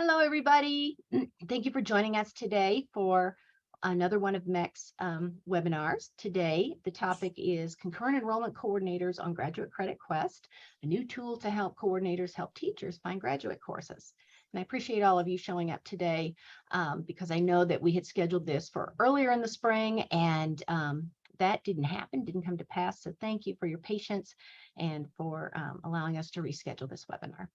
Hello, everybody. Thank you for joining us today for another one of MHEC's webinars. Today, the topic is Concurrent Enrollment Coordinators on Graduate Credit Quest, a new tool to help coordinators help teachers find graduate courses. And I appreciate all of you showing up today because I know that we had scheduled this for earlier in the spring and that didn't happen, didn't come to pass. So thank you for your patience and for allowing us to reschedule this webinar.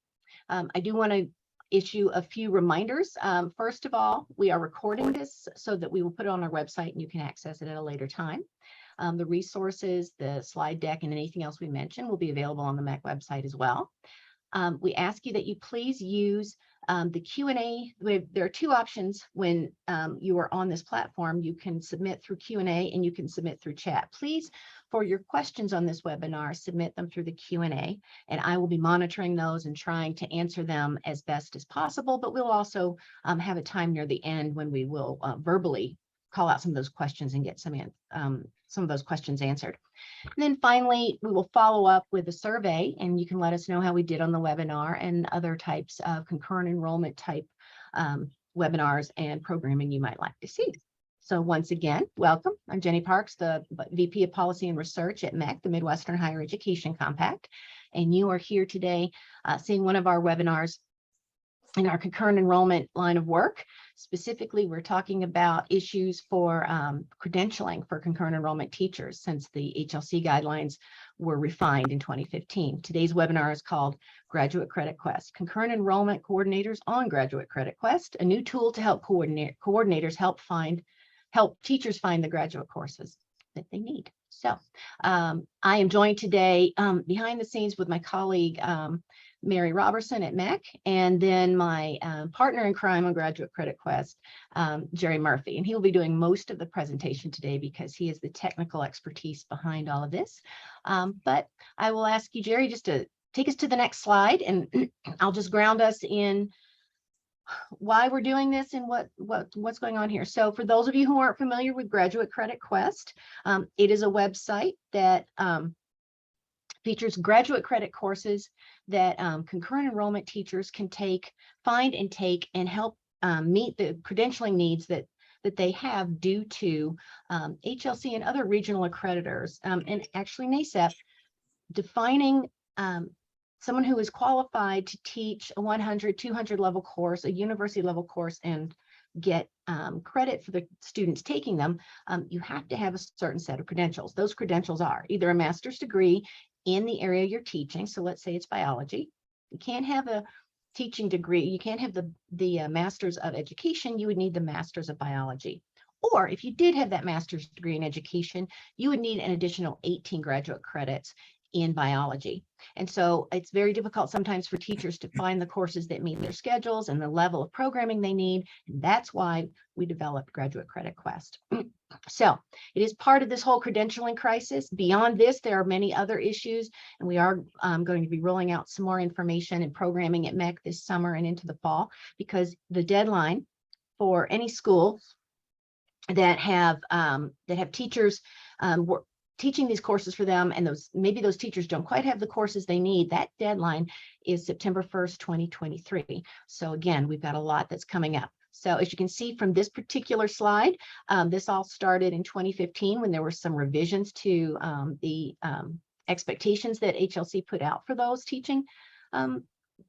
I do want to issue a few reminders. First of all, we are recording this so that we will put it on our website and you can access it at a later time. The resources, the slide deck, and anything else we mentioned will be available on the MHEC website as well. We ask you that you please use the Q&A. There are two options when you are on this platform. You can submit through Q&A and you can submit through chat. Please, for your questions on this webinar, submit them through the Q&A, and I will be monitoring those and trying to answer them as best as possible, but we'll also have a time near the end when we will verbally call out some of those questions and get some of those questions answered. And then finally, we will follow up with a survey, and you can let us know how we did on the webinar and other types of concurrent enrollment type webinars and programming you might like to see. So once again, welcome. I'm Jenny Parks, the VP of Policy and Research at MHEC, the Midwestern Higher Education Compact, and you are here today seeing one of our webinars in our concurrent enrollment line of work. Specifically, we're talking about issues for credentialing for concurrent enrollment teachers since the HLC guidelines were refined in 2015. Today's webinar is called Graduate Credit Quest, Concurrent Enrollment Coordinators on Graduate Credit Quest, a new tool to help coordinators help teachers find the graduate courses that they need. So I am joined today behind the scenes with my colleague, Mary Robertson at MHEC, and then my partner in crime on Graduate Credit Quest, Jerry Murphy. And he will be doing most of the presentation today because he is the technical expertise behind all of this. But I will ask you, Jerry, just to take us to the next slide, and I'll just ground us in why we're doing this and what's going on here. So for those of you who aren't familiar with Graduate Credit Quest, it is a website that features graduate credit courses that concurrent enrollment teachers can find and take and help meet the credentialing needs that they have due to HLC and other regional accreditors, and actually NACEP defining someone who is qualified to teach a 100, 200 level course, a university level course, and get credit for the students taking them. You have to have a certain set of credentials. Those credentials are either a master's degree in the area you're teaching. So let's say it's biology. You can't have a teaching degree. You can't have the master's of education. You would need the master's of biology. Or if you did have that master's degree in education, you would need an additional 18 graduate credits in biology. And so it's very difficult sometimes for teachers to find the courses that meet their schedules and the level of programming they need. And that's why we developed Graduate Credit Quest. So it is part of this whole credentialing crisis. Beyond this, there are many other issues, and we are going to be rolling out some more information and programming at MHEC this summer and into the fall, because the deadline for any schools that have teachers teaching these courses for them, and maybe those teachers don't quite have the courses they need, that deadline is September 1st, 2023. So again, we've got a lot that's coming up. So as you can see from this particular slide, this all started in 2015 when there were some revisions to the expectations that HLC put out for those teaching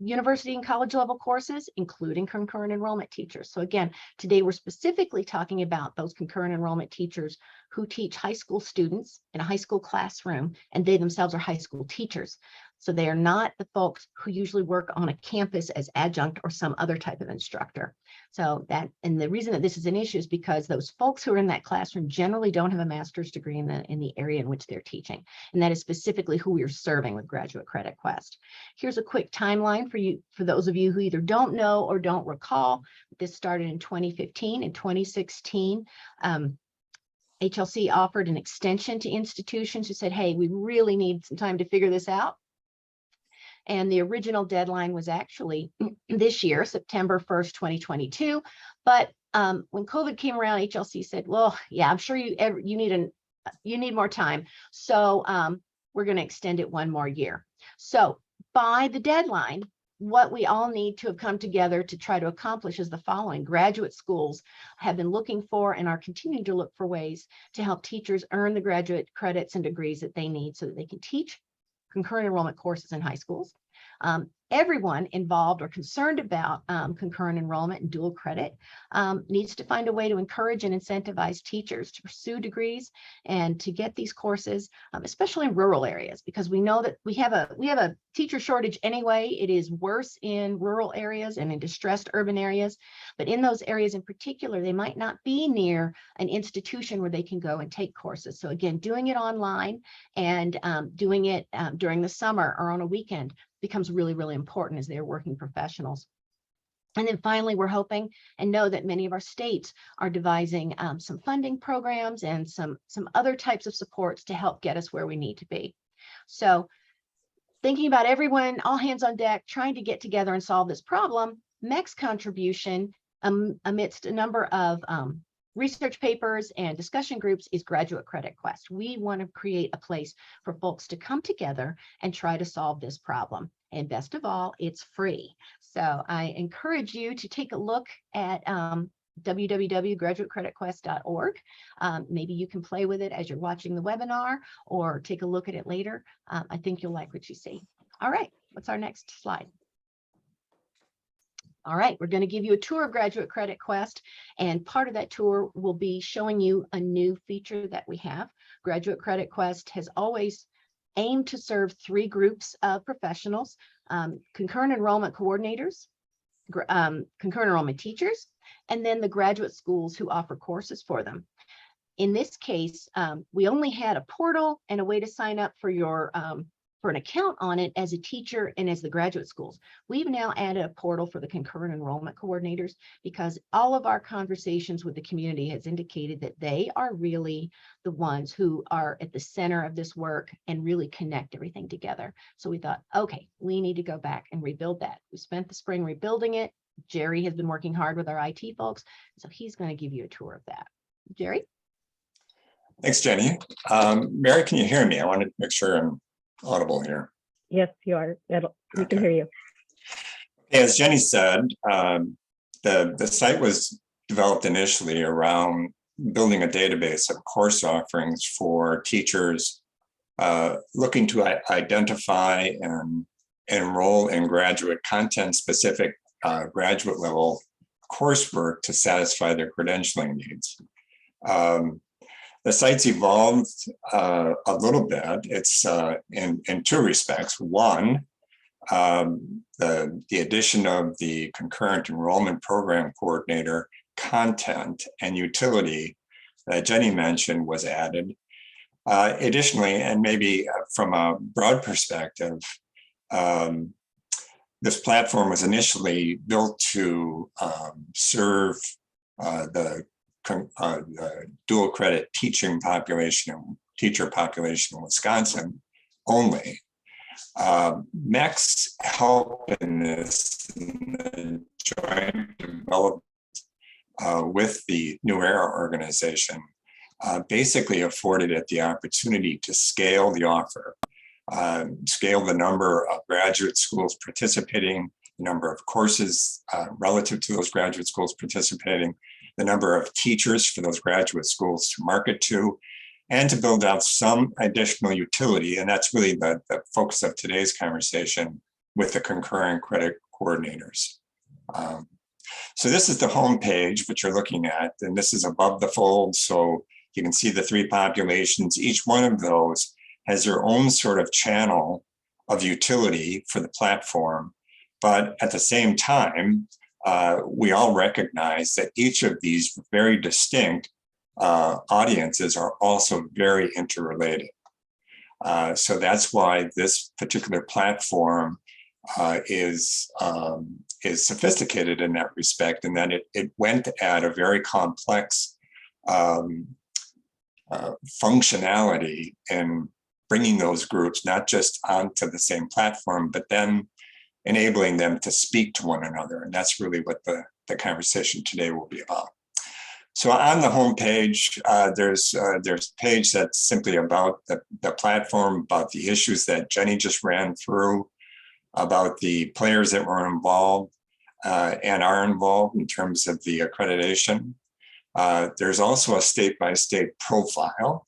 university and college level courses, including concurrent enrollment teachers. So again, today we're specifically talking about those concurrent enrollment teachers who teach high school students in a high school classroom, and they themselves are high school teachers. So they are not the folks who usually work on a campus as adjunct or some other type of instructor. So and the reason that this is an issue is because those folks who are in that classroom generally don't have a master's degree in the area in which they're teaching. And that is specifically who we are serving with Graduate Credit Quest. Here's a quick timeline for those of you who either don't know or don't recall. This started in 2015. In 2016, HLC offered an extension to institutions who said, hey, we really need some time to figure this out. And the original deadline was actually this year, September 1st, 2022. But when COVID came around, HLC said, well, yeah, I'm sure you need more time. So we're going to extend it one more year. So by the deadline, what we all need to have come together to try to accomplish is the following. Graduate schools have been looking for and are continuing to look for ways to help teachers earn the graduate credits and degrees that they need so that they can teach concurrent enrollment courses in high schools. Everyone involved or concerned about concurrent enrollment and dual credit needs to find a way to encourage and incentivize teachers to pursue degrees and to get these courses, especially in rural areas, because we know that we have a teacher shortage anyway. It is worse in rural areas and in distressed urban areas, but in those areas in particular, they might not be near an institution where they can go and take courses. So again, doing it online and doing it during the summer or on a weekend becomes really, really important as they're working professionals. And then finally, we're hoping and know that many of our states are devising some funding programs and some other types of supports to help get us where we need to be. So thinking about everyone, all hands on deck, trying to get together and solve this problem, MEC's contribution amidst a number of research papers and discussion groups is Graduate Credit Quest. We want to create a place for folks to come together and try to solve this problem. And best of all, it's free. So I encourage you to take a look at www.graduatecreditquest.org. Maybe you can play with it as you're watching the webinar or take a look at it later. I think you'll like what you see. All right, what's our next slide? All right, we're going to give you a tour of Graduate Credit Quest, and part of that tour will be showing you a new feature that we have. Graduate Credit Quest has always aimed to serve three groups of professionals: concurrent enrollment coordinators, concurrent enrollment teachers, and then the graduate schools who offer courses for them. In this case, we only had a portal and a way to sign up for your for an account on it as a teacher and as the graduate schools. We've now added a portal for the concurrent enrollment coordinators because all of our conversations with the community has indicated that they are really the ones who are at the center of this work and really connect everything together. So we thought, okay, we need to go back and rebuild that. We spent the spring rebuilding it. Jerry has been working hard with our IT folks, so he's going to give you a tour of that. Jerry? Thanks, Jenny. Mary, can you hear me? I want to make sure I'm audible here. Yes, you are. We can hear you. As Jenny said, the site was developed initially around building a database of course offerings for teachers looking to identify and enroll in graduate content-specific graduate level coursework to satisfy their credentialing needs. The site's evolved a little bit. It's in two respects. One, the addition of the concurrent enrollment program coordinator content and utility that Jenny mentioned was added. Additionally, and maybe from a broad perspective, this platform was initially built to serve the dual credit teacher population in Wisconsin only. MEC's help in this joint development with the New Era organization basically afforded it the opportunity to scale the offer, scale the number of graduate schools participating, the number of courses relative to those graduate schools participating, the number of teachers for those graduate schools to market to, and to build out some additional utility. And that's really the focus of today's conversation with the concurrent credit coordinators. So this is the home page, which you're looking at, and this is above the fold. So you can see the three populations. Each one of those has their own sort of channel of utility for the platform. But at the same time, we all recognize that each of these very distinct audiences are also very interrelated. So that's why this particular platform is sophisticated in that respect, and that it went at a very complex functionality in bringing those groups not just onto the same platform, but then enabling them to speak to one another. And that's really what the conversation today will be about. So on the home page, there's a page that's simply about the platform, about the issues that Jenny just ran through. about the players that were involved and are involved in terms of the accreditation. There's also a state-by-state profile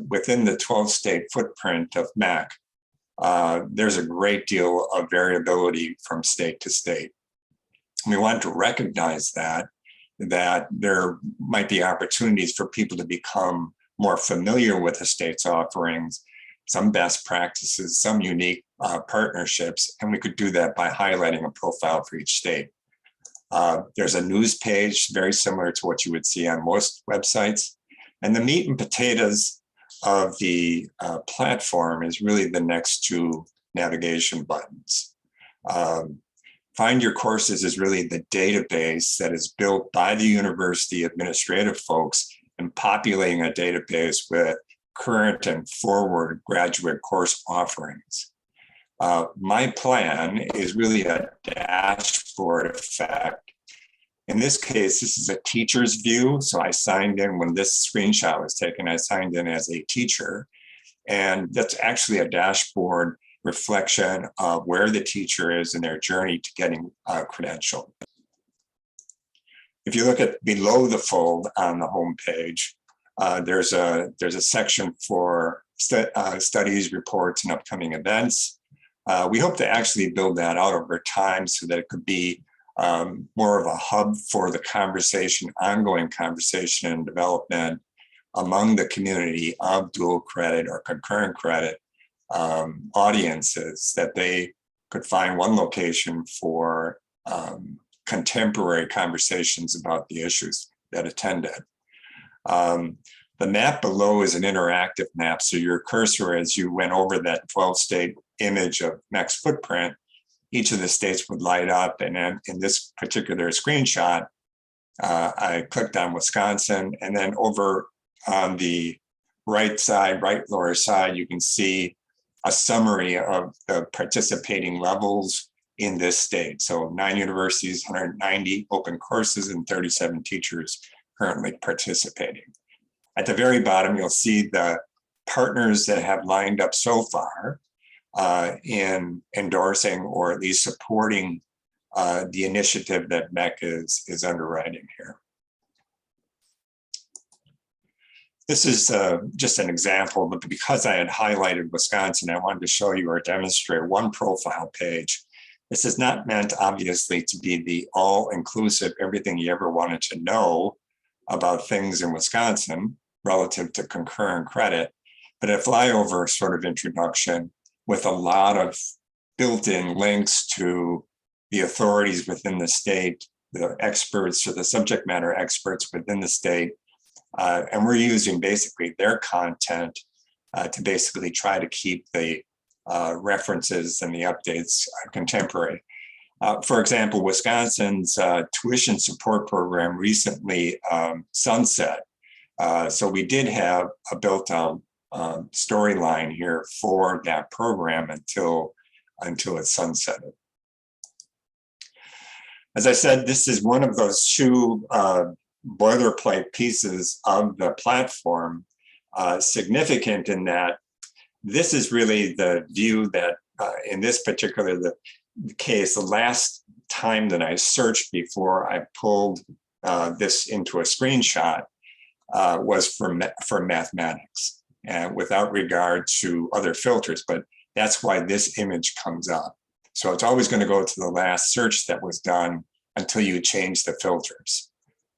within the 12-state footprint of MHEC. There's a great deal of variability from state to state. We want to recognize that there might be opportunities for people to become more familiar with the state's offerings, some best practices, some unique partnerships, and we could do that by highlighting a profile for each state. There's a news page very similar to what you would see on most websites. And the meat and potatoes of the platform is really the next two navigation buttons. Find Your Courses is really the database that is built by the university administrative folks and populating a database with current and forward graduate course offerings. My plan is really a dashboard effect. In this case, this is a teacher's view. So I signed in when this screenshot was taken, I signed in as a teacher. And that's actually a dashboard reflection of where the teacher is in their journey to getting credentialed. If you look at below the fold on the home page, there's a section for studies, reports, and upcoming events. We hope to actually build that out over time so that it could be more of a hub for the conversation, ongoing conversation and development among the community of dual credit or concurrent credit audiences, that they could find one location for contemporary conversations about the issues that attended. The map below is an interactive map. So your cursor, as you went over that 12-state image of MEC's footprint, each of the states would light up. And then in this particular screenshot, I clicked on Wisconsin, and then over on the right side, right lower side, you can see a summary of the participating levels in this state. So 9 universities, 190 open courses, and 37 teachers currently participating. At the very bottom, you'll see the partners that have lined up so far in endorsing or at least supporting the initiative that MEC is underwriting here. This is just an example, but because I had highlighted Wisconsin, I wanted to show you or demonstrate one profile page. This is not meant, obviously, to be the all-inclusive, everything you ever wanted to know about things in Wisconsin relative to concurrent credit, but a flyover sort of introduction with a lot of built-in links to the authorities within the state, the experts or the subject matter experts within the state. And we're using basically their content to basically try to keep the references and the updates contemporary. For example, Wisconsin's tuition support program recently sunset. So we did have a built-out storyline here for that program until it's sunsetted. As I said, this is one of those two boilerplate pieces of the platform, significant in that this is really the view that in this particular case, the last time that I searched before I pulled this into a screenshot was for mathematics, and without regard to other filters, but that's why this image comes up. So it's always going to go to the last search that was done until you change the filters.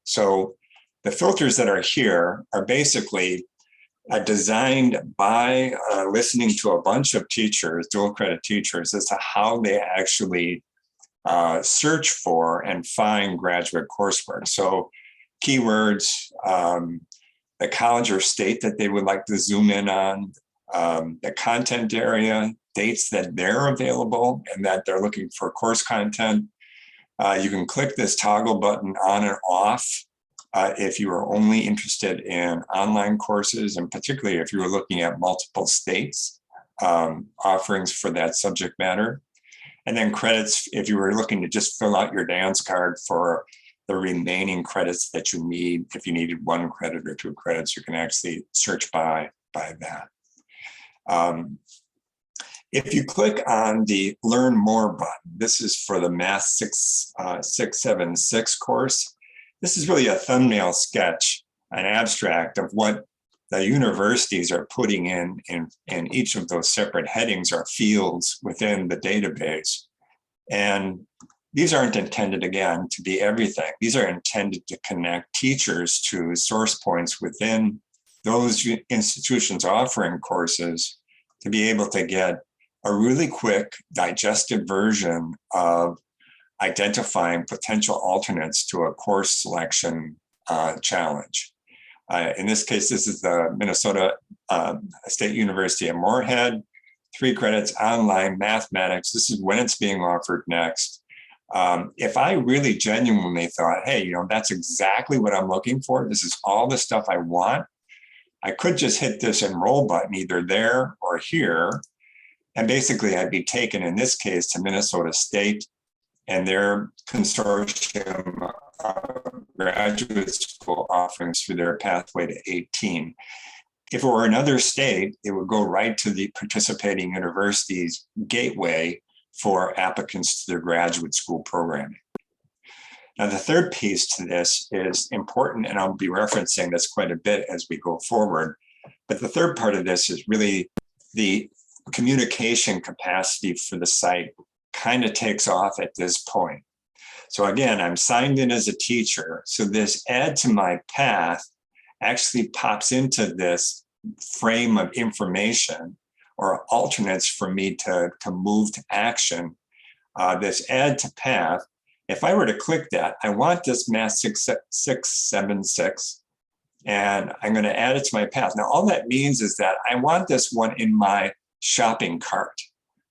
So the filters that are here are basically designed by listening to a bunch of teachers, dual credit teachers, as to how they actually search for and find graduate coursework. So keywords, the college or state that they would like to zoom in on, the content area, dates that they're available and that they're looking for course content. You can click this toggle button on and off if you are only interested in online courses, and particularly if you were looking at multiple states offerings for that subject matter. And then credits, if you were looking to just fill out your dance card for the remaining credits that you need. If you needed 1 credit or 2 credits, you can actually search by that. If you click on the Learn More button, this is for the Math 676 course. This is really a thumbnail sketch, an abstract of what the universities are putting in each of those separate headings or fields within the database. And these aren't intended, again, to be everything. These are intended to connect teachers to source points within those institutions offering courses to be able to get a really quick, digestive version of identifying potential alternates to a course selection challenge. In this case, this is the Minnesota State University of Moorhead, 3 credits online mathematics. This is when it's being offered next. If I really genuinely thought, hey, that's exactly what I'm looking for, this is all the stuff I want, I could just hit this enroll button either there or here. And basically I'd be taken in this case to Minnesota State and their consortium graduate school offerings through their pathway to 18. If it were another state, it would go right to the participating university's gateway for applicants to their graduate school programming. Now, the third piece to this is important, and I'll be referencing this quite a bit as we go forward. But the third part of this is really the communication capacity for the site kind of takes off at this point. So again, I'm signed in as a teacher. So this add to my path actually pops into this frame of information or alternates for me to move to action. This add to path, if I were to click that, I want this Math 676, and I'm going to add it to my path. Now, all that means is that I want this one in my shopping cart.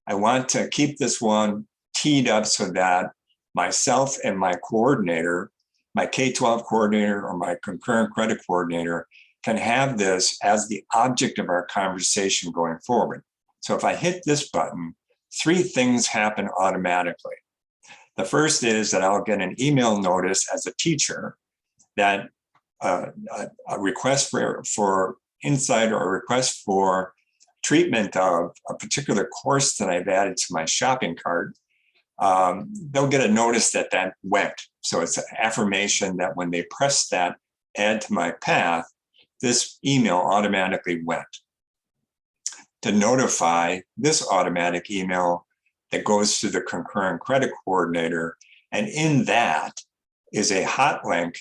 I want to keep this one teed up so that myself and my coordinator, my K-12 coordinator or my concurrent credit coordinator, can have this as the object of our conversation going forward. So if I hit this button, 3 things happen automatically. The first is that I'll get an email notice as a teacher that a request for insight or a request for treatment of a particular course that I've added to my shopping cart, they'll get a notice that that went. So it's an affirmation that when they press that add to my path, this email automatically went. To notify this automatic email that goes to the concurrent credit coordinator, and in that is a hot link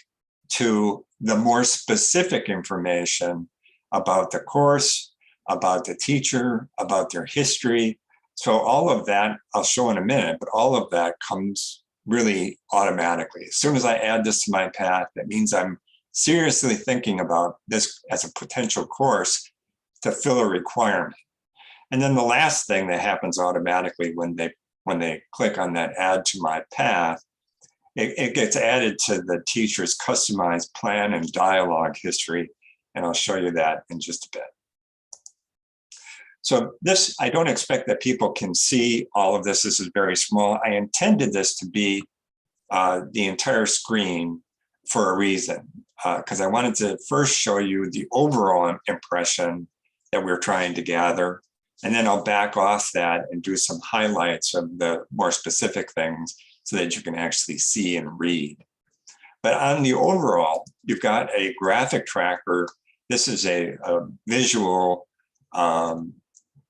to the more specific information about the course, about the teacher, about their history. So all of that, I'll show in a minute, but all of that comes really automatically. As soon as I add this to my path, that means I'm seriously thinking about this as a potential course to fill a requirement. And then the last thing that happens automatically when they click on that add to my path, it gets added to the teacher's customized plan and dialogue history. And I'll show you that in just a bit. So this, I don't expect that people can see all of this. This is very small. I intended this to be the entire screen for a reason, because I wanted to first show you the overall impression that we're trying to gather. And then I'll back off that and do some highlights of the more specific things so that you can actually see and read. But on the overall, you've got a graphic tracker. This is a visual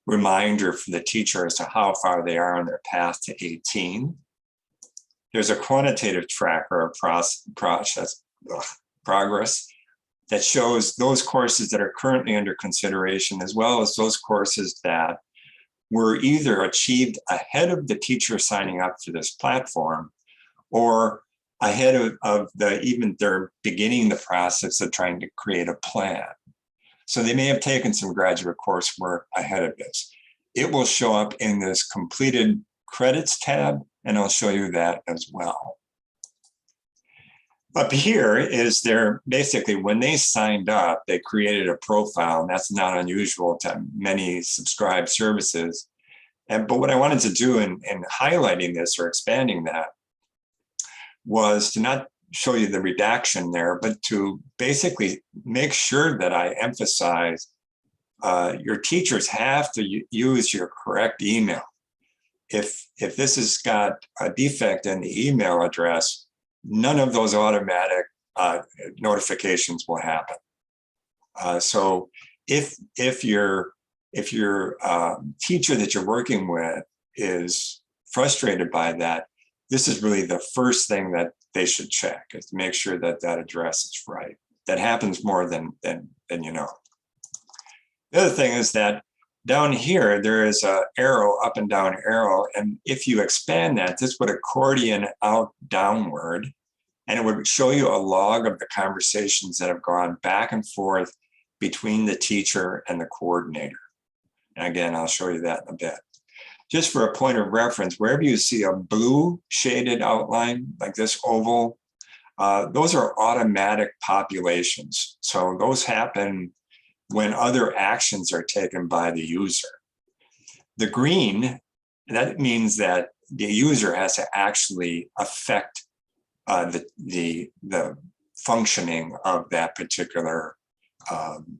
reminder for the teacher as to how far they are on their path to 18. There's a quantitative tracker of progress that shows those courses that are currently under consideration, as well as those courses that were either achieved ahead of the teacher signing up for this platform or ahead of even their beginning the process of trying to create a plan. So they may have taken some graduate coursework ahead of this. It will show up in this completed credits tab, and I'll show you that as well. Up here is their, basically when they signed up, they created a profile, and that's not unusual to many subscribed services. But what I wanted to do in highlighting this or expanding that was to not show you the redaction there, but to basically make sure that I emphasize your teachers have to use your correct email. If this has got a defect in the email address, none of those automatic notifications will happen. So if your teacher that you're working with is frustrated by that, this is really the first thing that they should check, is to make sure that that address is right. That happens more than you know. The other thing is that down here, there is an arrow, up and down arrow. And if you expand that, this would accordion out downward, and it would show you a log of the conversations that have gone back and forth between the teacher and the coordinator. And again, I'll show you that in a bit. Just for a point of reference, wherever you see a blue shaded outline, like this oval, those are automatic populations. So those happen when other actions are taken by the user. The green, that means that the user has to actually affect the functioning of that particular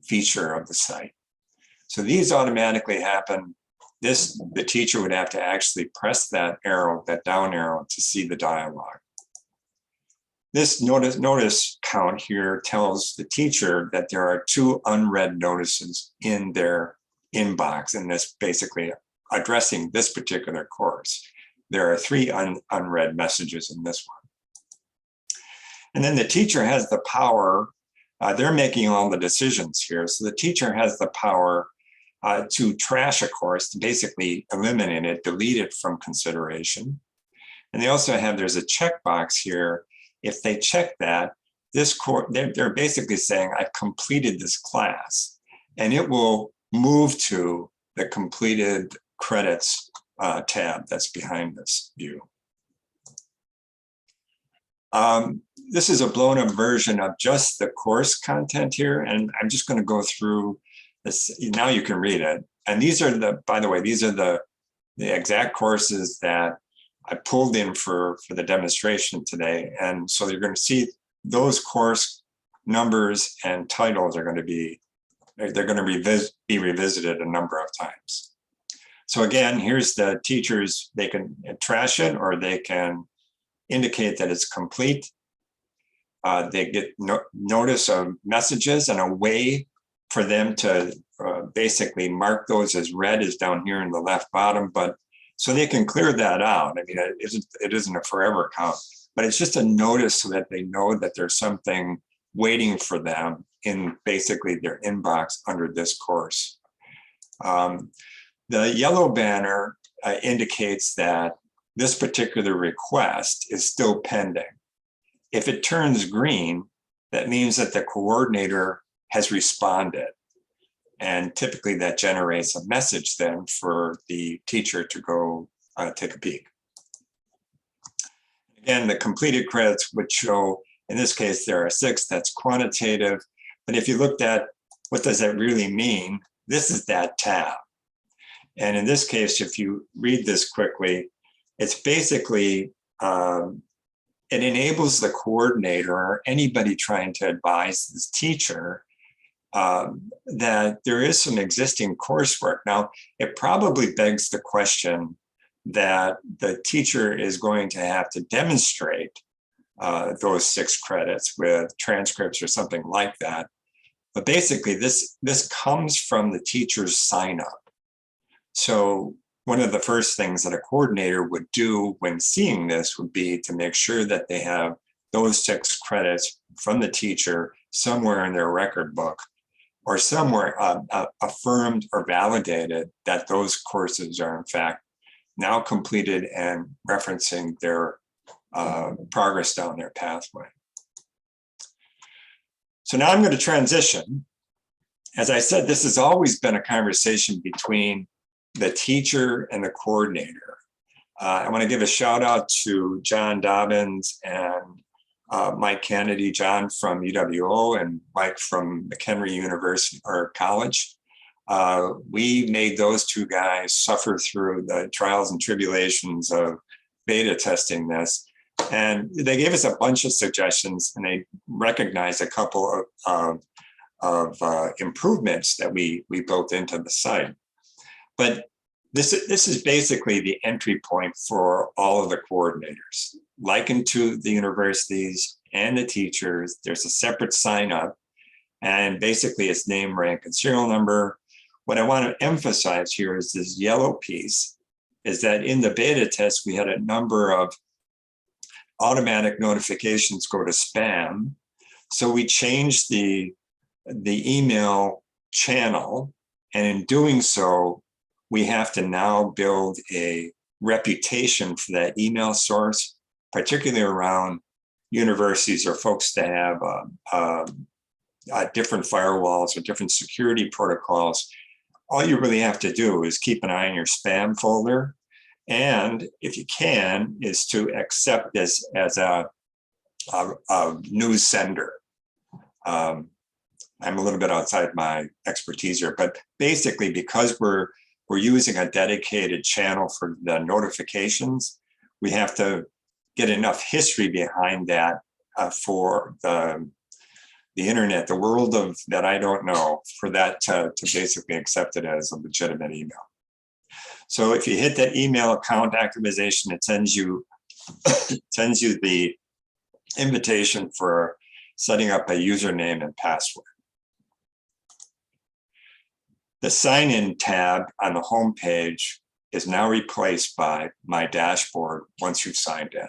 feature of the site. So these automatically happen. The teacher would have to actually press that arrow, that down arrow, to see the dialogue. This notice count here tells the teacher that there are 2 unread notices in their inbox, and this basically addressing this particular course. There are 3 unread messages in this one. And then the teacher has the power, they're making all the decisions here. So the teacher has the power to trash a course, to basically eliminate it, delete it from consideration. And they also have, there's a checkbox here. If they check that, this course, they're basically saying, I've completed this class, and it will move to the completed credits tab that's behind this view. This is a blown up version of just the course content here, and I'm just going to go through this. Now you can read it. And these are by the way, these are the exact courses that I pulled in for the demonstration today. And so you're going to see those course numbers and titles are going to be, they're going to be revisited a number of times. So again, here's the teachers, they can trash it or they can indicate that it's complete. They get notice of messages, and a way for them to basically mark those as read is down here in the left bottom, but so they can clear that out. I mean, it isn't a forever count, but it's just a notice so that they know that there's something waiting for them in basically their inbox under this course. The yellow banner indicates that this particular request is still pending. If it turns green, that means that the coordinator has responded. And typically that generates a message then for the teacher to go take a peek. Again, the completed credits would show, in this case, there are 6, that's quantitative. But if you looked at what does that really mean, this is that tab. And in this case, if you read this quickly, it's basically, it enables the coordinator or anybody trying to advise this teacher that there is some existing coursework. Now, it probably begs the question that the teacher is going to have to demonstrate those 6 credits with transcripts or something like that. But basically, this comes from the teacher's sign up. So one of the first things that a coordinator would do when seeing this would be to make sure that they have those 6 credits from the teacher somewhere in their record book, or somewhere affirmed or validated that those courses are in fact now completed and referencing their progress down their pathway. So now I'm going to transition. As I said, this has always been a conversation between the teacher and the coordinator. I want to give a shout out to John Dobbins and Mike Kennedy, John from UWO and Mike from McHenry University or College. We made those 2 guys suffer through the trials and tribulations of beta testing this. And they gave us a bunch of suggestions, and they recognized a couple of improvements that we built into the site. But this is basically the entry point for all of the coordinators. Likened to the universities and the teachers, there's a separate sign up, and basically it's name, rank, and serial number. What I want to emphasize here is this yellow piece, is that in the beta test, we had a number of automatic notifications go to spam. So we changed the email channel, and in doing so, we have to now build a reputation for that email source, particularly around universities or folks that have different firewalls or different security protocols. All you really have to do is keep an eye on your spam folder. And if you can, is to accept this as a news sender. I'm a little bit outside my expertise here, but basically because we're using a dedicated channel for the notifications, we have to get enough history behind that for the internet, the world of that I don't know, for that to basically accept it as a legitimate email. So if you hit that email account activation, it sends you the invitation for setting up a username and password. The sign-in tab on the home page is now replaced by My Dashboard once you've signed in.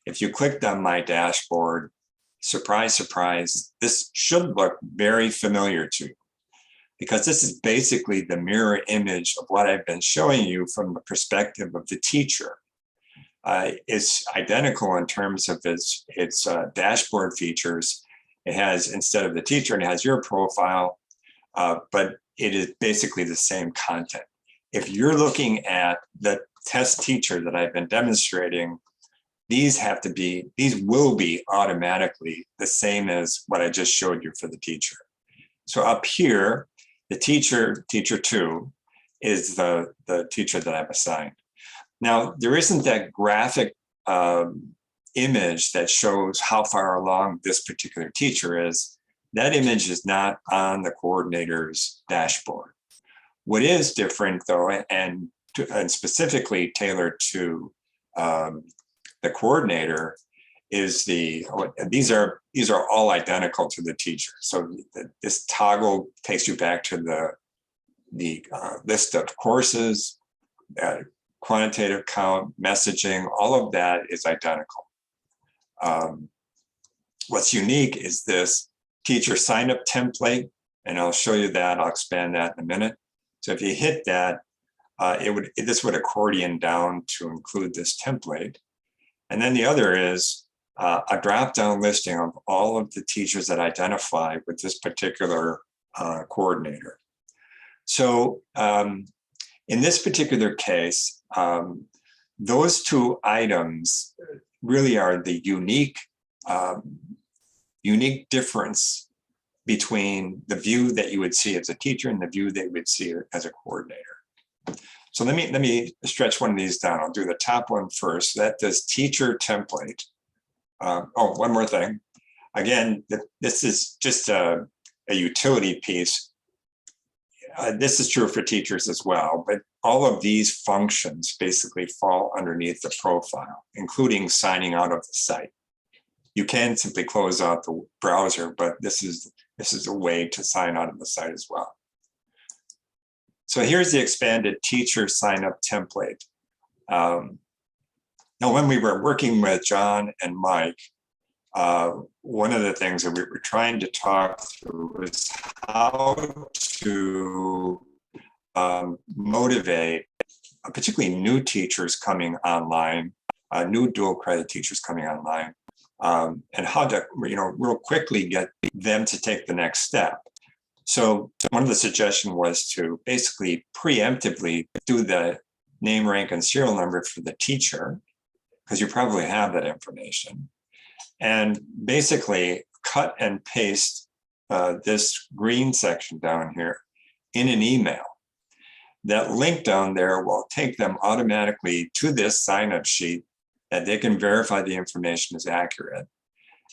If you clicked on My Dashboard, surprise, surprise, this should look very familiar to you, because this is basically the mirror image of what I've been showing you from the perspective of the teacher. It's identical in terms of its dashboard features. It has, instead of the teacher, it has your profile, but it is basically the same content. If you're looking at the test teacher that I've been demonstrating, these will be automatically the same as what I just showed you for the teacher. So up here, the teacher 2 is the teacher that I've assigned. Now, there isn't that graphic image that shows how far along this particular teacher is. That image is not on the coordinator's dashboard. What is different, though, and specifically tailored to the coordinator, is these are all identical to the teacher. So this toggle takes you back to the list of courses, quantitative count, messaging, all of that is identical. What's unique is this teacher sign up template, and I'll show you that. I'll expand that in a minute. So if you hit that, this would accordion down to include this template. And then the other is a drop-down listing of all of the teachers that identify with this particular coordinator. So in this particular case, those two items really are the unique difference between the view that you would see as a teacher and the view that you would see as a coordinator. So let me stretch one of these down. I'll do the top one first. That does teacher template. One more thing. Again, this is just a utility piece. This is true for teachers as well, but all of these functions basically fall underneath the profile, including signing out of the site. You can simply close out the browser, but this is a way to sign out of the site as well. So here's the expanded teacher sign up template. Now, when we were working with John and Mike, one of the things that we were trying to talk through was how to motivate particularly new teachers coming online, new dual credit teachers coming online, and how to real quickly get them to take the next step. So one of the suggestions was to basically preemptively do the name, rank, and serial number for the teacher, because you probably have that information, and basically cut and paste this green section down here in an email. That link down there will take them automatically to this sign-up sheet that they can verify the information is accurate.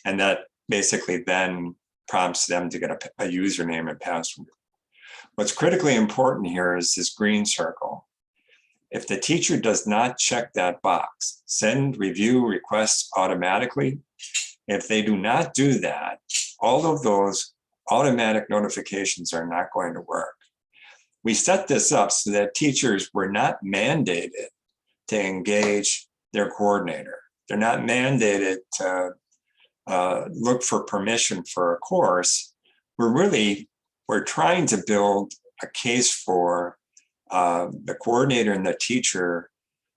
And that basically then prompts them to get a username and password. What's critically important here is this green circle. If the teacher does not check that box, send review requests automatically. If they do not do that, all of those automatic notifications are not going to work. We set this up so that teachers were not mandated to engage their coordinator. They're not mandated to look for permission for a course. We're trying to build a case for the coordinator and the teacher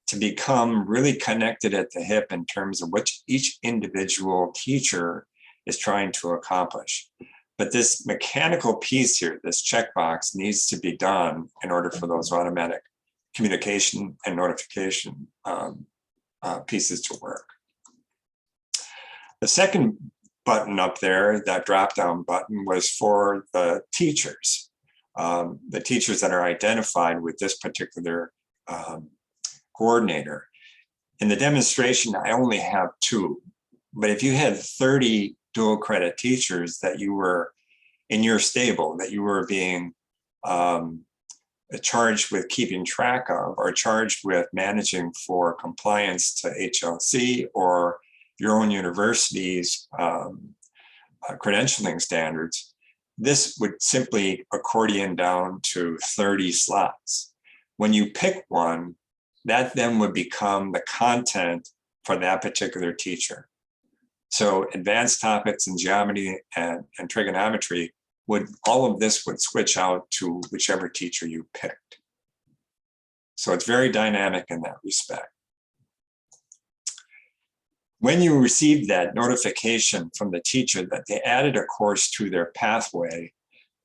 to become really connected at the hip in terms of what each individual teacher is trying to accomplish. But this mechanical piece here, this checkbox, needs to be done in order for those automatic communication and notification pieces to work. The second button up there, that drop-down button, was for the teachers that are identified with this particular coordinator. In the demonstration, I only have 2, but if you had 30 dual credit teachers that you were in your stable, that you were being charged with keeping track of, or charged with managing for compliance to HLC or your own university's credentialing standards, this would simply accordion down to 30 slots. When you pick one, that then would become the content for that particular teacher. So advanced topics in geometry and trigonometry, all of this would switch out to whichever teacher you picked. So it's very dynamic in that respect. When you receive that notification from the teacher that they added a course to their pathway,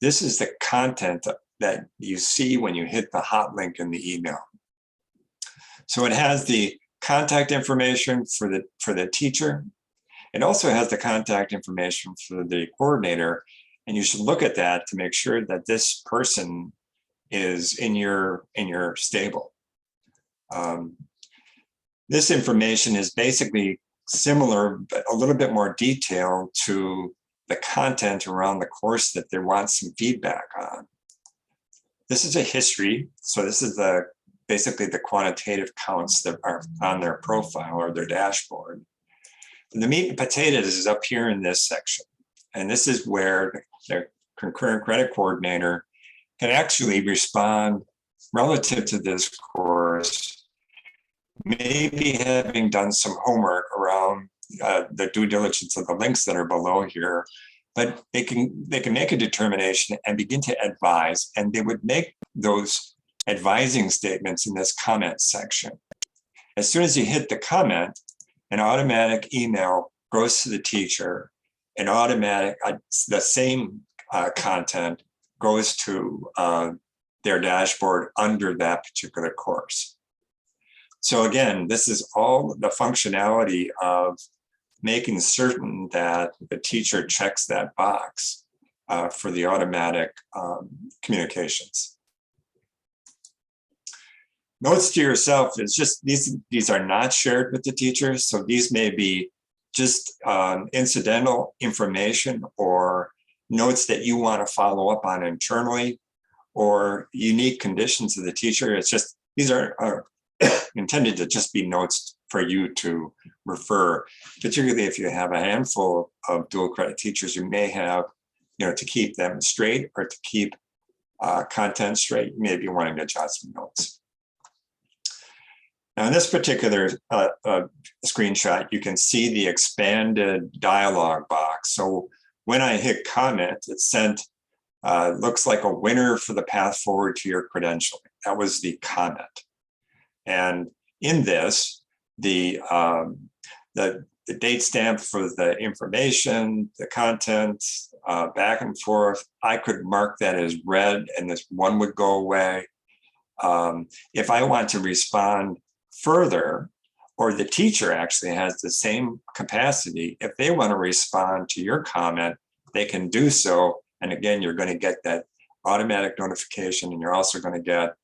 this is the content that you see when you hit the hot link in the email. So it has the contact information for the teacher. It also has the contact information for the coordinator, and you should look at that to make sure that this person is in your stable. This information is basically similar, but a little bit more detailed to the content around the course that they want some feedback on. This is a history. So this is basically the quantitative counts that are on their profile or their dashboard. The meat and potatoes is up here in this section. And this is where the concurrent credit coordinator can actually respond relative to this course, maybe having done some homework around the due diligence of the links that are below here, but they can make a determination and begin to advise, and they would make those advising statements in this comment section. As soon as you hit the comment, an automatic email goes to the teacher, the same content goes to their dashboard under that particular course. So again, this is all the functionality of making certain that the teacher checks that box for the automatic communications. Notes to yourself is just these are not shared with the teachers. So these may be just incidental information or notes that you want to follow up on internally, or unique conditions of the teacher. It's just, these are intended to just be notes for you to refer, particularly if you have a handful of dual credit teachers. You may have, to keep them straight or to keep content straight, you may be wanting to jot some notes. Now in this particular screenshot, you can see the expanded dialog box. So when I hit comment, it sent, looks like a winner for the path forward to your credentialing. That was the comment. And in this, the date stamp for the information, the content, back and forth, I could mark that as red and this one would go away. If I want to respond further, or the teacher actually has the same capacity, if they want to respond to your comment, they can do so. And again, you're going to get that automatic notification, and you're also going to get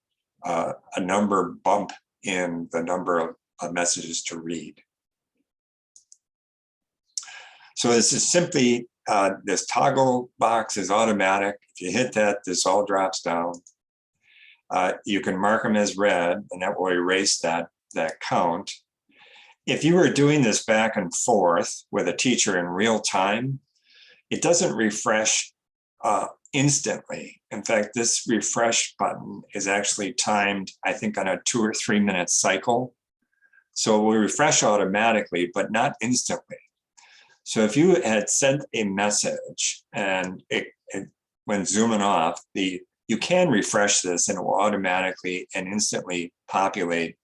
a number bump in the number of messages to read. So this is simply this toggle box is automatic. If you hit that, this all drops down. You can mark them as red, and that will erase that count. If you were doing this back and forth with a teacher in real time, it doesn't refresh instantly. In fact, this refresh button is actually timed, I think, on a 2 or 3 minute cycle. So it will refresh automatically, but not instantly. So if you had sent a message and it when zooming off, you can refresh this and it will automatically and instantly populate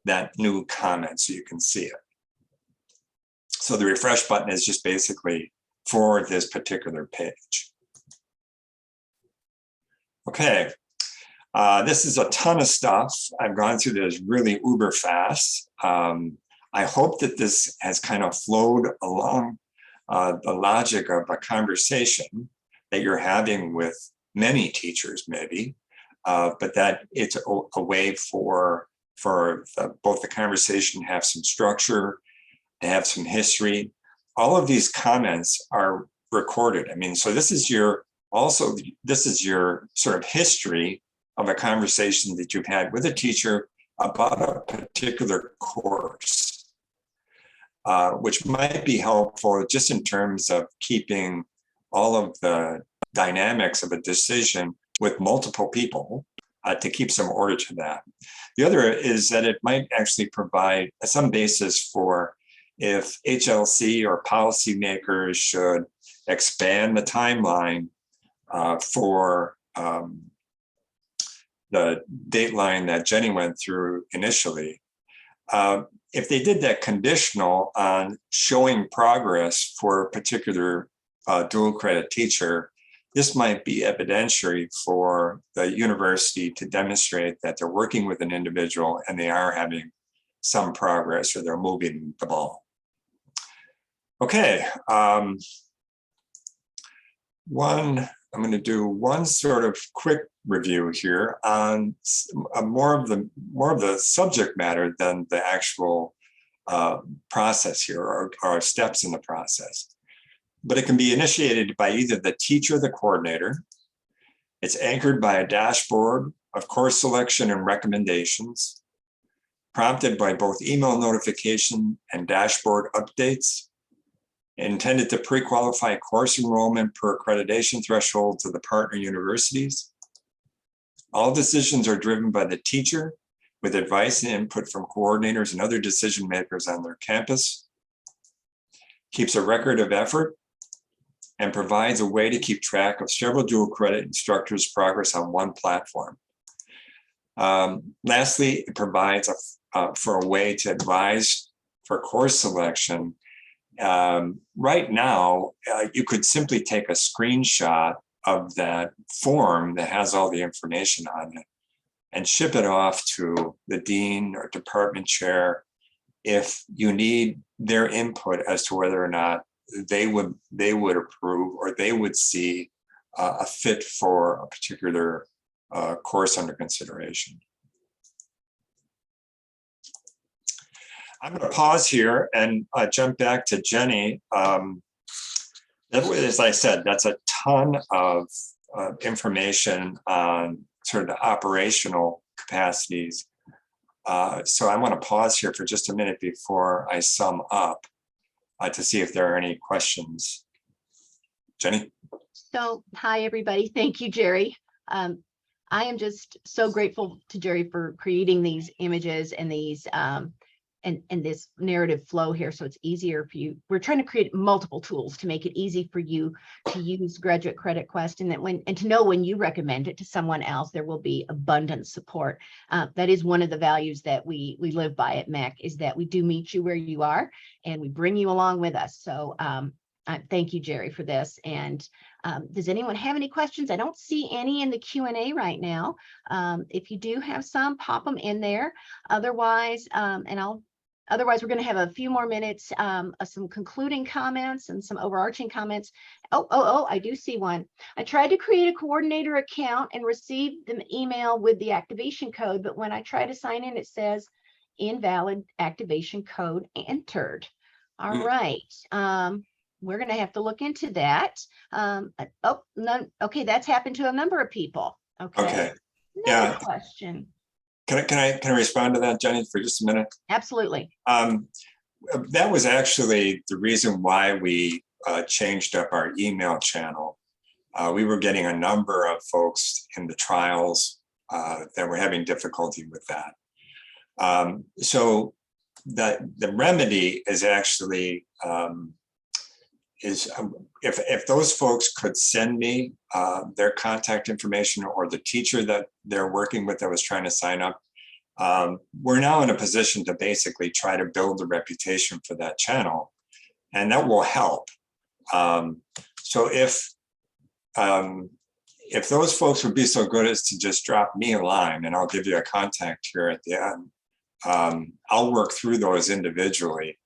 that new comment so you can see it. So the refresh button is just basically for this particular page. Okay, this is a ton of stuff. I've gone through this really uber fast. I hope that this has kind of flowed along the logic of a conversation that you're having with many teachers, maybe, but that it's a way for both the conversation to have some structure, to have some history. All of these comments are recorded. I mean, so this is your sort of history of a conversation that you've had with a teacher about a particular course, which might be helpful just in terms of keeping all of the dynamics of a decision with multiple people to keep some order to that. The other is that it might actually provide some basis for if HLC or policymakers should expand the timeline for the dateline that Jenny went through initially. If they did that conditional on showing progress for a particular dual credit teacher, this might be evidentiary for the university to demonstrate that they're working with an individual and they are having some progress or they're moving the ball. Okay, I'm going to do one sort of quick review here on more of the subject matter than the actual process here or steps in the process. But it can be initiated by either the teacher or the coordinator. It's anchored by a dashboard of course selection and recommendations, prompted by both email notification and dashboard updates, intended to pre-qualify course enrollment per accreditation threshold to the partner universities. All decisions are driven by the teacher with advice and input from coordinators and other decision makers on their campus. Keeps a record of effort and provides a way to keep track of several dual credit instructors' progress on one platform. Lastly, it provides for a way to advise for course selection. Right now, you could simply take a screenshot of that form that has all the information on it and ship it off to the dean or department chair if you need their input as to whether or not they would approve or they would see a fit for a particular course under consideration. I'm going to pause here and jump back to Jenny. As I said, that's a ton of information on sort of the operational capacities. So I want to pause here for just a minute before I sum up to see if there are any questions. Jenny? So, hi, everybody. Thank you, Jerry. I am just so grateful to Jerry for creating these images and these and this narrative flow here, so it's easier for you. We're trying to create multiple tools to make it easy for you to use Graduate Credit Quest, and to know when you recommend it to someone else, there will be abundant support. That is one of the values that we live by at MEC, is that we do meet you where you are and we bring you along with us. So thank you, Jerry, for this. And does anyone have any questions? I don't see any in the Q&A right now. If you do have some, pop them in there. Otherwise, Otherwise, we're going to have a few more minutes, some concluding comments and some overarching comments. Oh, I do see one. I tried to create a coordinator account and received the email with the activation code, but when I try to sign in, it says invalid activation code entered. All right. we're going to have to look into that. Oh, none. Okay, that's happened to a number of people. Okay. Okay. Another Yeah. question. Can I respond to that, Jenny, for just a minute? Absolutely. That was actually the reason why we changed up our email channel. We were getting a number of folks in the trials that were having difficulty with that. So the remedy is actually if those folks could send me their contact information, or the teacher that they're working with that was trying to sign up, we're now in a position to basically try to build a reputation for that channel, and that will help. So if those folks would be so good as to just drop me a line, and I'll give you a contact here at the end, I'll work through those individually.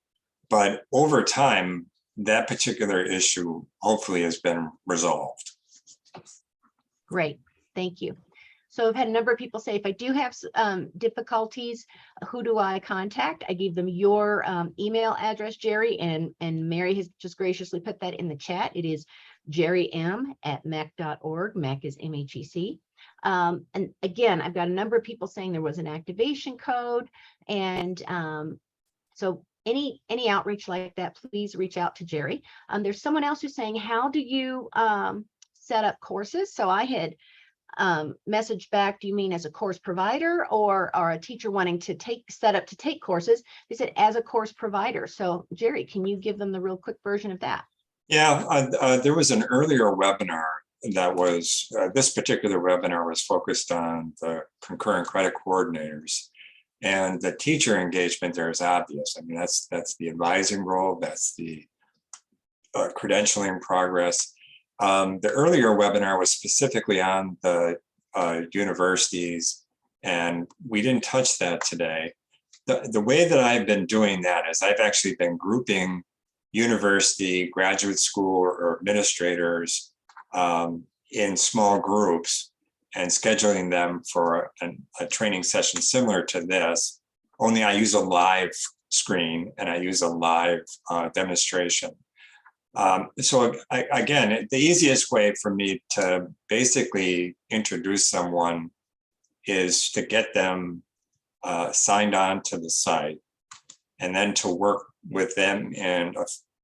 But over time, that particular issue hopefully has been resolved. Great, thank you. So I've had a number of people say, if I do have difficulties, who do I contact? I gave them your email address, Jerry, and Mary has just graciously put that in the chat. It is jerrym@mech.org. MEC is MHEC. And again, I've got a number of people saying there was an activation code. And so any outreach like that, please reach out to Jerry. There's someone else who's saying, how do you set up courses? So I had message back, do you mean as a course provider or a teacher wanting to set up to take courses? They said as a course provider. So Jerry, can you give them the real quick version of that? Yeah, there was an earlier webinar that was, this particular webinar was focused on the concurrent credit coordinators, and the teacher engagement there is obvious. I mean, that's the advising role, that's the credentialing progress. The earlier webinar was specifically on the universities, and we didn't touch that today. The way that I've been doing that is I've actually been grouping university, graduate school, or administrators in small groups and scheduling them for a training session similar to this, only I use a live screen and I use a live demonstration. So again, the easiest way for me to basically introduce someone is to get them signed on to the site, and then to work with them in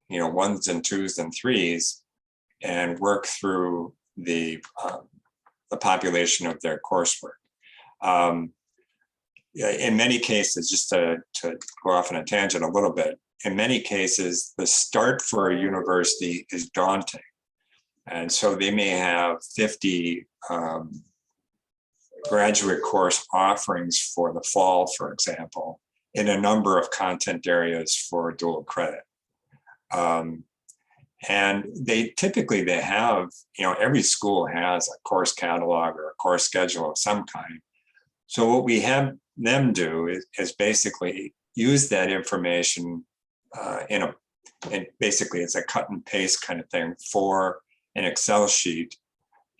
ones and twos and threes, and work through the population of their coursework. In many cases, just to go off on a tangent a little bit, in many cases, the start for a university is daunting. And so they may have 50 graduate course offerings for the fall, for example, in a number of content areas for dual credit. And they have, every school has a course catalog or a course schedule of some kind. So what we have them do is basically use that information and basically it's a cut and paste kind of thing for an Excel sheet,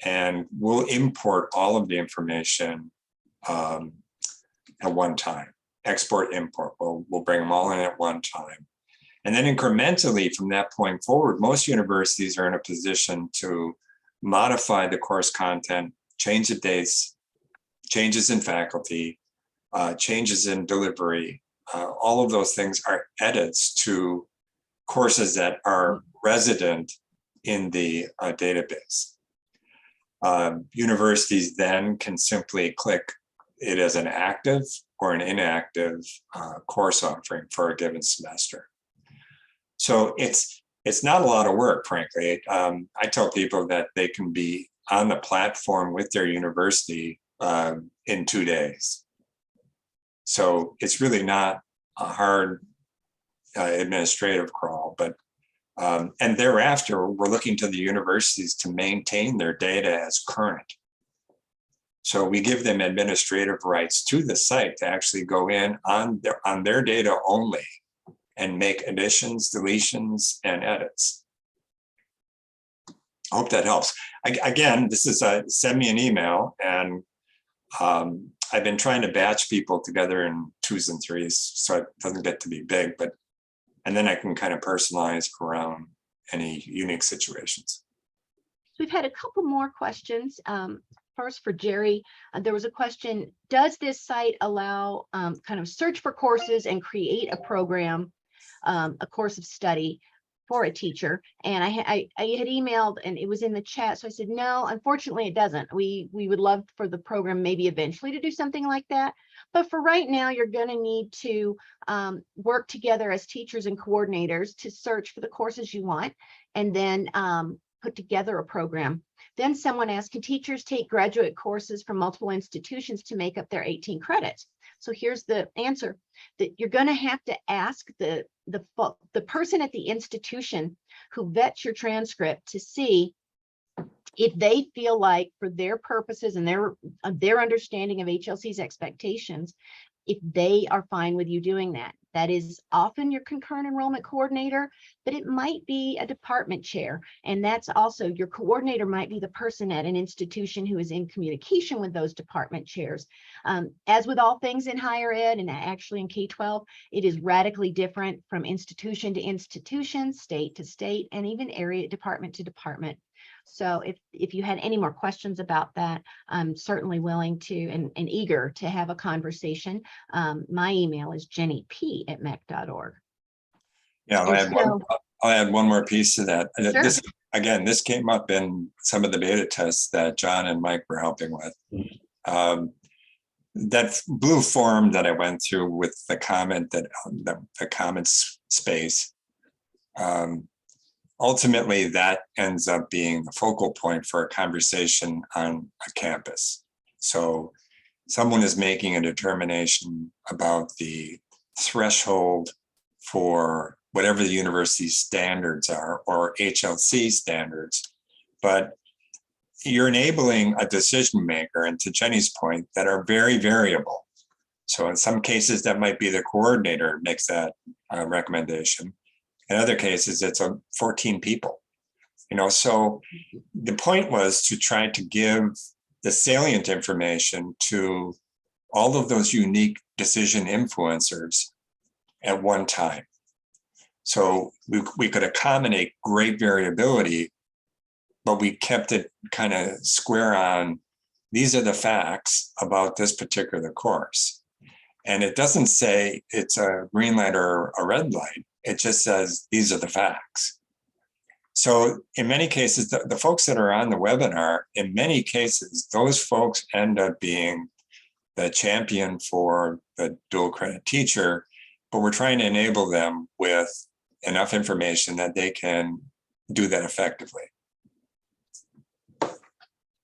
and we'll import all of the information at one time. Export, import, we'll bring them all in at one time. And then incrementally from that point forward, most universities are in a position to modify the course content, change the dates, changes in faculty, changes in delivery. All of those things are edits to courses that are resident in the database. Universities then can simply click it as an active or an inactive course offering for a given semester. So it's not a lot of work, frankly. I tell people that they can be on the platform with their university in 2 days. So it's really not a hard administrative crawl, but and thereafter, we're looking to the universities to maintain their data as current. So we give them administrative rights to the site to actually go in on their data only and make additions, deletions, and edits. I hope that helps. Again, this is send me an email, and I've been trying to batch people together in 2s and 3s so it doesn't get to be big, and then I can kind of personalize around any unique situations. We've had a couple more questions. First for Jerry, there was a question, does this site allow kind of search for courses and create a program, a course of study for a teacher? And I had emailed and it was in the chat. So I said, no, unfortunately it doesn't. We would love for the program maybe eventually to do something like that. But for right now, you're going to need to work together as teachers and coordinators to search for the courses you want, and then put together a program. Then someone asked, can teachers take graduate courses from multiple institutions to make up their 18 credits? So here's the answer, that you're going to have to ask the person at the institution who vets your transcript to see if they feel like, for their purposes and their understanding of HLC's expectations, if they are fine with you doing that. That is often your concurrent enrollment coordinator, but it might be a department chair. And that's also, your coordinator might be the person at an institution who is in communication with those department chairs. As with all things in higher ed, and actually in K-12, it is radically different from institution to institution, state to state, and even area, department to department. So if you had any more questions about that, I'm certainly willing to and eager to have a conversation. My email is jennyp@mech.org. Yeah, I'll add one more piece to that. Sure. This came up in some of the beta tests that John and Mike were helping with. That blue form that I went through with the comment that the comments space, ultimately that ends up being the focal point for a conversation on a campus. So someone is making a determination about the threshold for whatever the university's standards are, or HLC standards, but you're enabling a decision maker, and to Jenny's point, that are very variable. So in some cases that might be the coordinator makes that recommendation. In other cases, it's 14 people. So the point was to try to give the salient information to all of those unique decision influencers at one time. So we could accommodate great variability, but we kept it kind of square on, these are the facts about this particular course. And it doesn't say it's a green light or a red light. It just says, these are the facts. So in many cases, the folks that are on the webinar, in many cases, those folks end up being the champion for the dual credit teacher, but we're trying to enable them with enough information that they can do that effectively.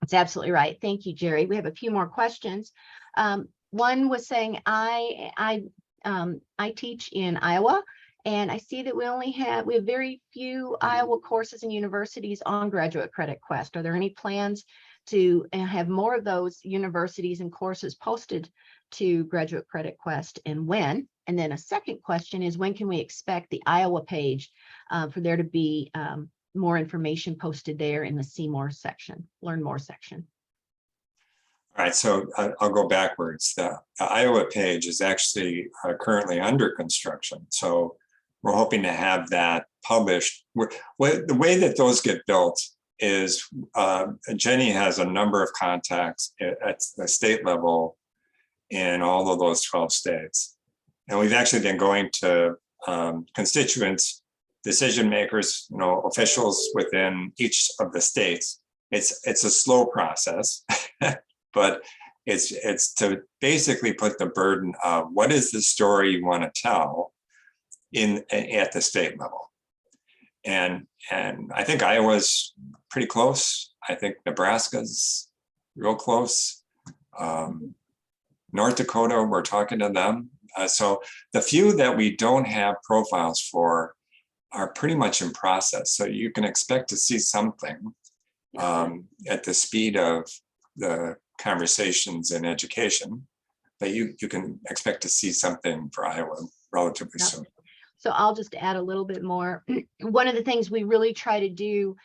That's absolutely right. Thank you, Jerry. We have a few more questions. One was saying, I teach in Iowa, and I see that we have very few Iowa courses and universities on Graduate Credit Quest. Are there any plans to have more of those universities and courses posted to Graduate Credit Quest, and when? And then a second question is, when can we expect the Iowa page for there to be more information posted there in the See More section, Learn More section? All right, so I'll go backwards. The Iowa page is actually currently under construction. So we're hoping to have that published. The way that those get built is Jenny has a number of contacts at the state level in all of those 12 states. And we've actually been going to constituents, decision makers, officials within each of the states. It's a slow process, but it's to basically put the burden of what is the story you want to tell at the state level. And I think Iowa's pretty close. I think Nebraska's real close. North Dakota, we're talking to them. So the few that we don't have profiles for are pretty much in process. So you can expect to see something at the speed of the conversations in education, but you can expect to see something for Iowa relatively soon. So I'll just add a little bit more. One of the things we really try to do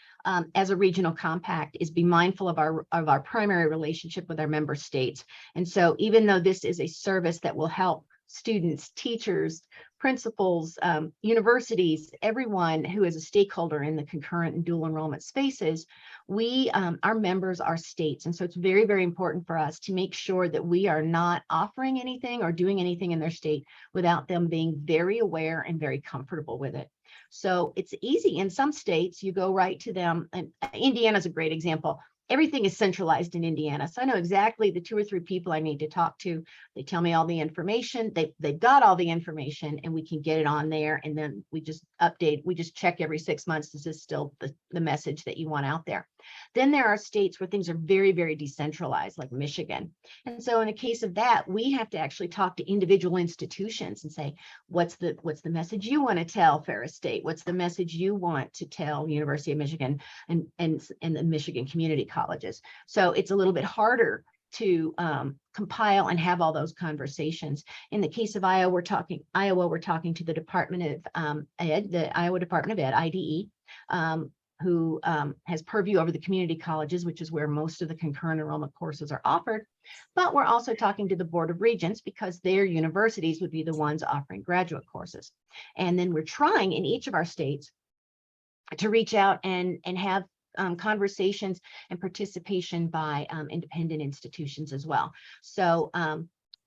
as a regional compact is be mindful of our primary relationship with our member states. And so even though this is a service that will help students, teachers, principals, universities, everyone who is a stakeholder in the concurrent and dual enrollment spaces, our members are states. And so it's very, very important for us to make sure that we are not offering anything or doing anything in their state without them being very aware and very comfortable with it. So it's easy. In some states, you go right to them, and Indiana's a great example. Everything is centralized in Indiana. So I know exactly the 2 or 3 people I need to talk to. They tell me all the information. They've got all the information, and we can get it on there. And then we just update. We just check every 6 months. This is still the message that you want out there. Then there are states where things are very, very decentralized, like Michigan. And so in a case of that, we have to actually talk to individual institutions and say, what's the message you want to tell Ferris State? What's the message you want to tell University of Michigan and the Michigan community colleges? So it's a little bit harder to compile and have all those conversations. In the case of Iowa, we're talking to the Department of Ed, the Iowa Department of Ed, IDE, who has purview over the community colleges, which is where most of the concurrent enrollment courses are offered. But we're also talking to the Board of Regents because their universities would be the ones offering graduate courses. And then we're trying in each of our states to reach out and have conversations and participation by independent institutions as well. So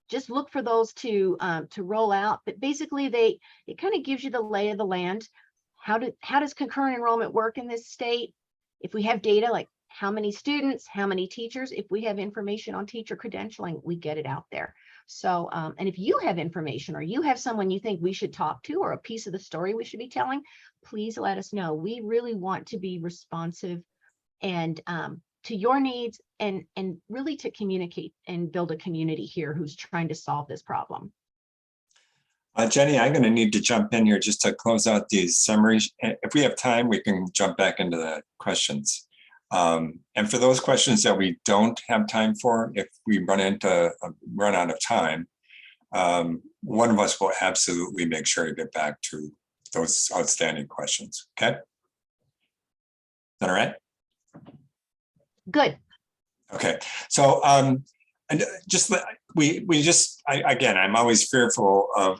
just look for those to roll out. But basically, it kind of gives you the lay of the land. How does concurrent enrollment work in this state? If we have data like how many students, how many teachers, if we have information on teacher credentialing, we get it out there. So, and if you have information or you have someone you think we should talk to or a piece of the story we should be telling, please let us know. We really want to be responsive and to your needs and really to communicate and build a community here who's trying to solve this problem. Jenny, I'm going to need to jump in here just to close out these summaries. If we have time, we can jump back into the questions. And for those questions that we don't have time for, if we run out of time, one of us will absolutely make sure to get back to those outstanding questions. Okay? Is that all right? Good. Okay. So and again, I'm always fearful of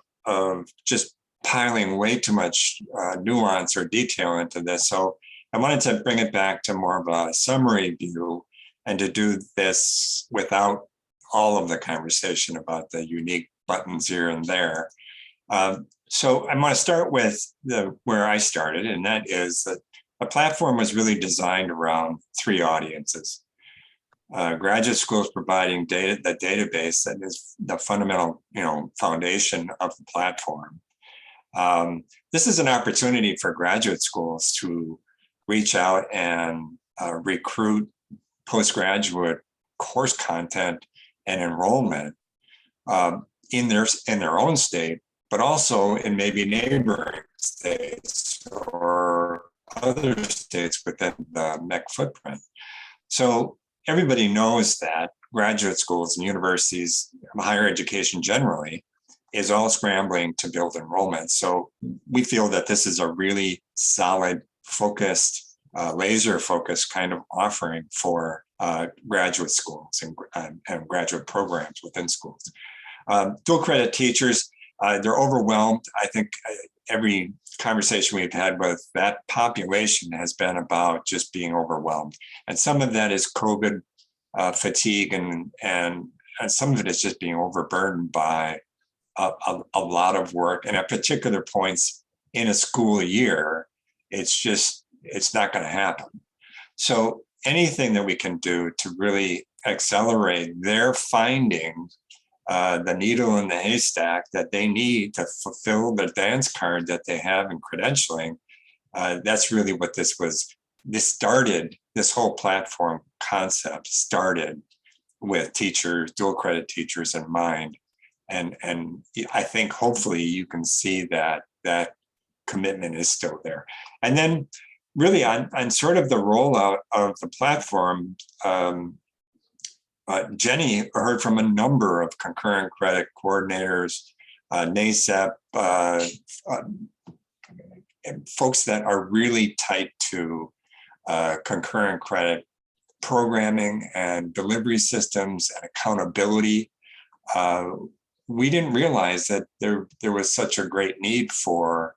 just piling way too much nuance or detail into this. So I wanted to bring it back to more of a summary view and to do this without all of the conversation about the unique buttons here and there. So I'm going to start with where I started, and that is that the platform was really designed around 3 audiences. Graduate schools providing the database that is the fundamental, foundation of the platform. This is an opportunity for graduate schools to reach out and recruit postgraduate course content and enrollment in their own state, but also in maybe neighboring states or other states within the MHEC footprint. So everybody knows that graduate schools and universities, higher education generally, is all scrambling to build enrollment. So we feel that this is a really solid, focused, laser-focused kind of offering for graduate schools and graduate programs within schools. Dual credit teachers, they're overwhelmed. I think every conversation we've had with that population has been about just being overwhelmed. And some of that is COVID fatigue and some of it is just being overburdened by a lot of work. And at particular points in a school year, it's not going to happen. So anything that we can do to really accelerate their finding the needle in the haystack that they need to fulfill the dance card that they have in credentialing, that's really what this was. This whole platform concept started with teachers, dual credit teachers in mind. And I think hopefully you can see that commitment is still there. And then really on sort of the rollout of the platform, Jenny heard from a number of concurrent credit coordinators, NACEP, folks that are really tight to concurrent credit programming and delivery systems and accountability. we didn't realize that there was such a great need for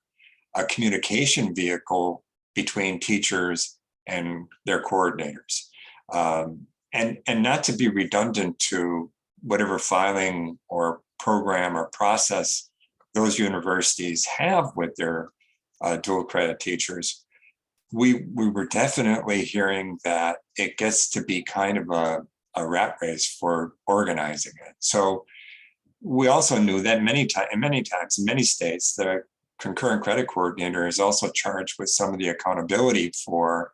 a communication vehicle between teachers and their coordinators. And not to be redundant to whatever filing or program or process those universities have with their dual credit teachers, we were definitely hearing that it gets to be kind of a rat race for organizing it. So we also knew that many times in many states, the concurrent credit coordinator is also charged with some of the accountability for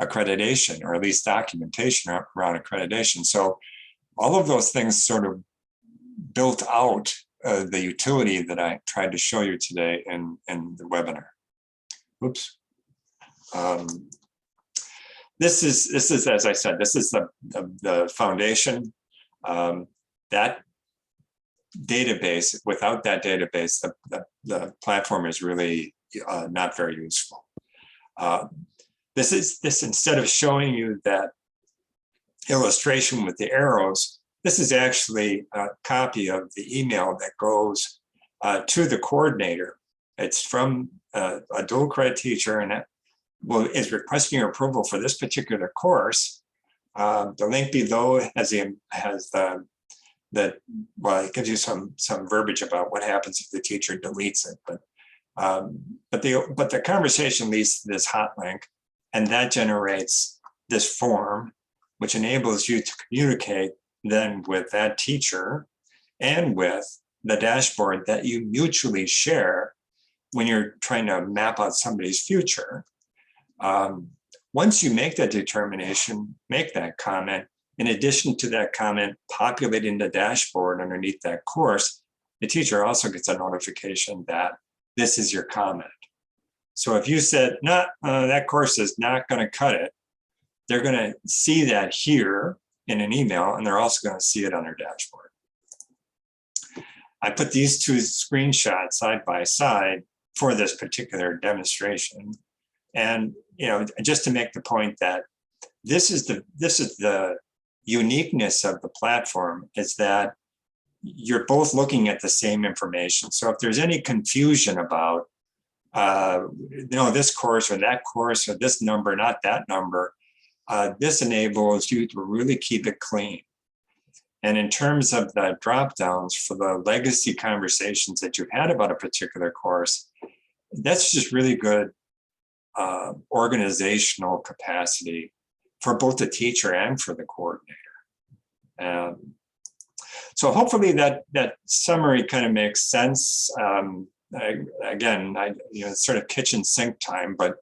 accreditation, or at least documentation around accreditation. So all of those things sort of built out the utility that I tried to show you today in the webinar. Oops. This is, as I said, this is the foundation. That database, without that database, the platform is really not very useful. This instead of showing you that illustration with the arrows, this is actually a copy of the email that goes to the coordinator. It's from a dual credit teacher, and it is requesting your approval for this particular course. The link below well, it gives you some verbiage about what happens if the teacher deletes it, but the conversation leads to this hot link, and that generates this form, which enables you to communicate then with that teacher and with the dashboard that you mutually share when you're trying to map out somebody's future. Once you make that determination, make that comment, in addition to that comment populating the dashboard underneath that course, the teacher also gets a notification that this is your comment. So if you said, no, that course is not going to cut it, they're going to see that here in an email, and they're also going to see it on their dashboard. I put these two screenshots side by side for this particular demonstration. And, just to make the point that this is the uniqueness of the platform, is that you're both looking at the same information. So if there's any confusion about, this course or that course or this number, not that number, this enables you to really keep it clean. And in terms of the drop downs for the legacy conversations that you had about a particular course, that's just really good organizational capacity for both the teacher and for the coordinator. So hopefully that summary kind of makes sense. It's sort of kitchen sink time, but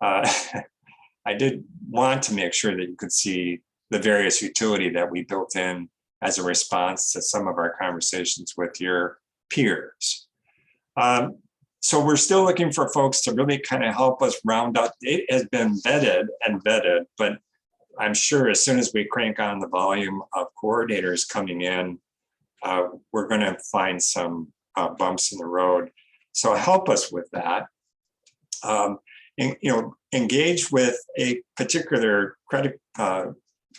I did want to make sure that you could see the various utility that we built in as a response to some of our conversations with your peers. So we're still looking for folks to really kind of help us round up. It has been vetted, but I'm sure as soon as we crank on the volume of coordinators coming in, we're going to find some bumps in the road. So help us with that. Engage with a particular credit,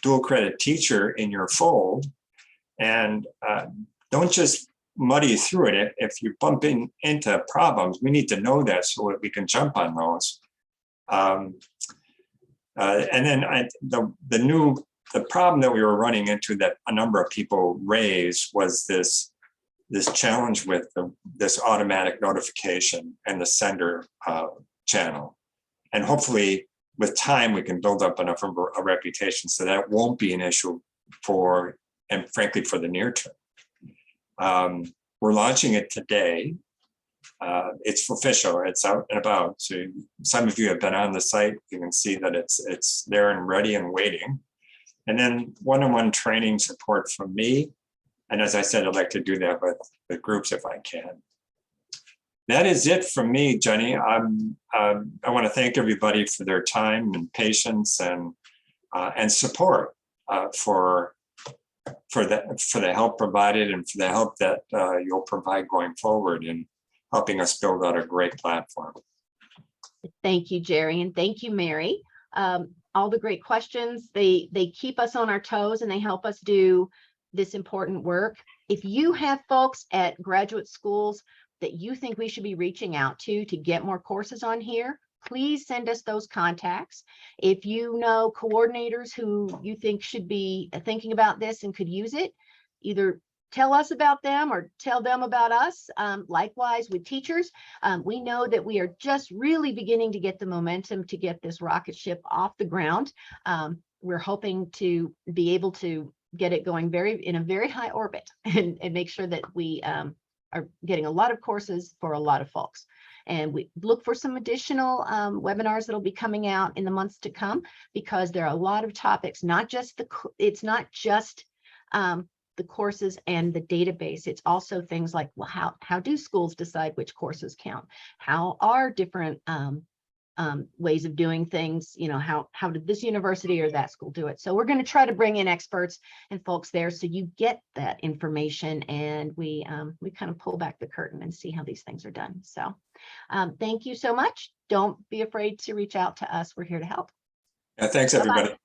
dual credit teacher in your fold, and don't just muddy through it. If you bump into problems, we need to know that so that we can jump on those. And then the problem that we were running into that a number of people raised was this challenge with this automatic notification and the sender channel. And hopefully with time, we can build up enough of a reputation so that won't be an issue and frankly, for the near term. We're launching it today. It's official, it's out and about. So some of you have been on the site, you can see that it's there and ready and waiting. And then one-on-one training support from me. And as I said, I'd like to do that with the groups if I can. That is it from me, Jenny. I want to thank everybody for their time and patience and support for the help provided and for the help that you'll provide going forward in helping us build out a great platform. Thank you, Jerry, and thank you, Mary. All the great questions, they keep us on our toes and they help us do this important work. If you have folks at graduate schools that you think we should be reaching out to get more courses on here, please send us those contacts. If you know coordinators who you think should be thinking about this and could use it, either tell us about them or tell them about us. Likewise with teachers, we know that we are just really beginning to get the momentum to get this rocket ship off the ground. We're hoping to be able to get it going in a very high orbit and make sure that we are getting a lot of courses for a lot of folks. And we look for some additional webinars that'll be coming out in the months to come, because there are a lot of topics, it's not just the courses and the database. It's also things like, well, how do schools decide which courses count? How are different ways of doing things, how did this university or that school do it? So we're going to try to bring in experts and folks there so you get that information, and we kind of pull back the curtain and see how these things are done. So thank you so much. Don't be afraid to reach out to us. We're here to help. Yeah, thanks, Bye-bye. everybody.